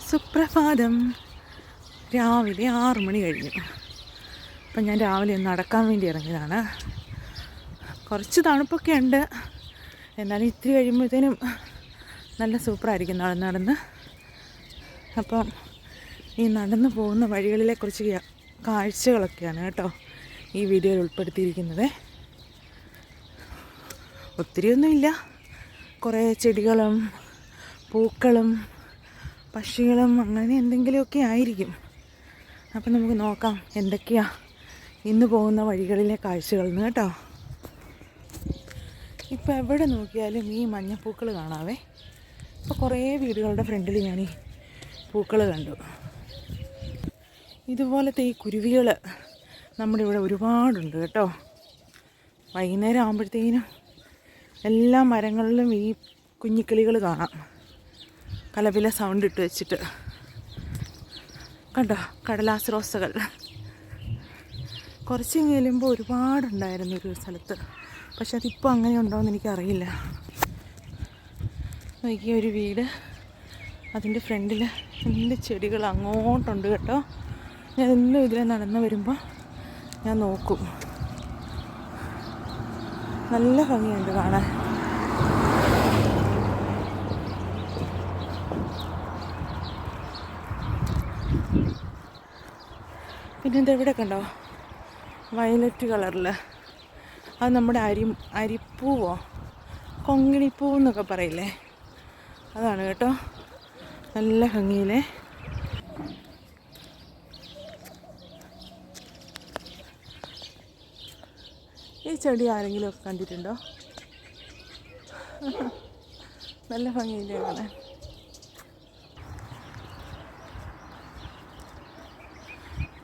സുപ്രഭാതം. രാവിലെ 6 മണി കഴിഞ്ഞു. അപ്പം ഞാൻ രാവിലെ നടക്കാൻ വേണ്ടി ഇറങ്ങിയതാണ്. കുറച്ച് തണുപ്പൊക്കെ ഉണ്ട്, എന്നാലും ഇത്തിരി കഴിയുമ്പോഴത്തേനും നല്ല സൂപ്പറായിരിക്കും നടന്ന്. അപ്പം ഈ നടന്നു പോകുന്ന വഴികളിലെ കുറച്ച് കാഴ്ചകളൊക്കെയാണ് കേട്ടോ ഈ വീഡിയോയിൽ ഉൾപ്പെടുത്തിയിരിക്കുന്നത്. ഒത്തിരിയൊന്നുമില്ല, കുറേ ചെടികളും പൂക്കളും പക്ഷികളും അങ്ങനെ എന്തെങ്കിലുമൊക്കെ ആയിരിക്കും. അപ്പം നമുക്ക് നോക്കാം എന്തൊക്കെയാണ് ഇന്ന് പോകുന്ന വഴികളിലെ കാഴ്ചകളെന്ന് കേട്ടോ. ഇപ്പോൾ എവിടെ നോക്കിയാലും ഈ മഞ്ഞപ്പൂക്കൾ കാണാവേ. ഇപ്പോൾ കുറേ വീടുകളുടെ ഫ്രണ്ടിൽ ഞാൻ ഈ പൂക്കൾ കണ്ടു. ഇതുപോലത്തെ ഈ കുരുവികൾ നമ്മുടെ ഇവിടെ ഒരുപാടുണ്ട് കേട്ടോ. വൈകുന്നേരം ആകുമ്പോഴത്തേനും എല്ലാ മരങ്ങളിലും ഈ കുഞ്ഞിക്കിളികൾ കാണാം, കലപില സൗണ്ട് ഇട്ട് വെച്ചിട്ട്. കണ്ടോ കടലാസ് റോസകൾ. കുറച്ച് ചെല്ലുമ്പോൾ ഒരുപാടുണ്ടായിരുന്നു ഒരു സ്ഥലത്ത്, പക്ഷെ അതിപ്പോൾ അങ്ങനെ ഉണ്ടോയെന്ന് എനിക്കറിയില്ല. നോക്കിയ ഒരു വീട്, അതിൻ്റെ ഫ്രണ്ടിൽ എൻ്റെ ചെടികൾ അങ്ങോട്ടുണ്ട് കേട്ടോ. ഞാൻ എന്നും ഇതിലെ നടന്ന് വരുമ്പോൾ ഞാൻ നോക്കും. നല്ല ഭംഗിയുണ്ട് കാണാൻ. പിന്നെ ഇതെവിടെ കണ്ടോ വയലറ്റ് കളറിൽ, അത് നമ്മുടെ അരിപ്പൂവോ കൊങ്ങിണിപ്പൂവ് എന്നൊക്കെ പറയില്ലേ, അതാണ് കേട്ടോ. നല്ല ഭംഗിയിലെ. ഈ ചെടി ആരെങ്കിലും ഒക്കെ കണ്ടിട്ടുണ്ടോ? നല്ല ഭംഗിയില്ലേ കാണാൻ.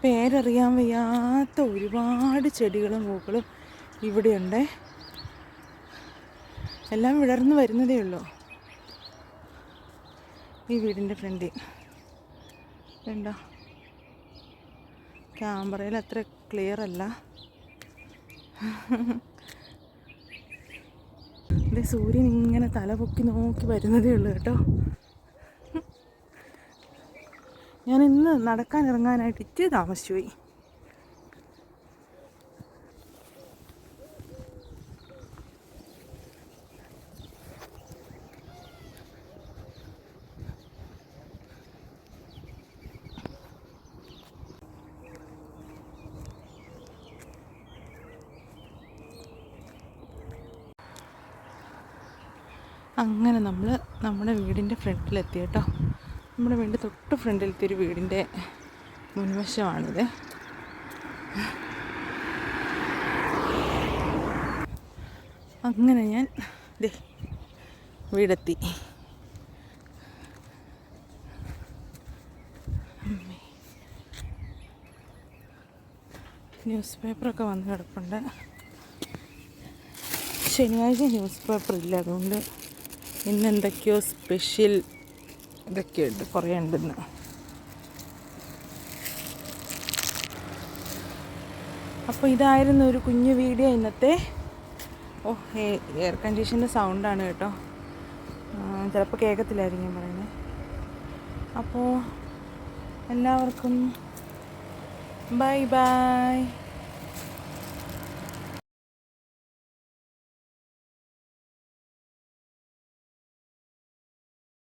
പേരറിയാൻ വയ്യാത്ത ഒരുപാട് ചെടികളും പൂക്കളും ഇവിടെയുണ്ട്. എല്ലാം വിടർന്ന് വരുന്നതേ ഉള്ളൂ. ഈ വീടിൻ്റെ ഫ്രണ്ടിൽ കണ്ടോ, ക്യാമറയിൽ അത്ര ക്ലിയർ അല്ല. ഇത് സൂര്യൻ ഇങ്ങനെ തല പൊക്കി നോക്കി വരുന്നതേ ഉള്ളൂ കേട്ടോ. ഞാൻ ഇന്ന് നടക്കാൻ ഇറങ്ങാനായിട്ട് ഇത്തിരി താമസിച്ചു പോയി. അങ്ങനെ നമ്മൾ നമ്മുടെ വീടിൻ്റെ ഫ്രണ്ടിലെത്തി കേട്ടോ. നമ്മുടെ വീടിൻ്റെ തൊട്ട് ഫ്രണ്ടിലത്തെ ഒരു വീടിൻ്റെ മുൻവശമാണിത്. അങ്ങനെ ഞാൻ വീടെത്തി. ന്യൂസ് പേപ്പറൊക്കെ വന്ന് കിടപ്പുണ്ട്. ശനിയാഴ്ച ന്യൂസ് പേപ്പർ ഇല്ല, അതുകൊണ്ട് ഇന്ന് എന്തൊക്കെയോ സ്പെഷ്യൽ ഇതൊക്കെ ഉണ്ട്, കുറേ ഉണ്ടെന്ന്. അപ്പോൾ ഇതായിരുന്നു ഒരു കുഞ്ഞു വീഡിയോ ഇന്നത്തെ. എയർ കണ്ടീഷൻ്റെ സൗണ്ടാണ് കേട്ടോ, ചിലപ്പോൾ കേൾക്കത്തില്ലായിരിക്കും ഞാൻ പറയുന്നത്. അപ്പോൾ എല്ലാവർക്കും ബൈ ബൈ.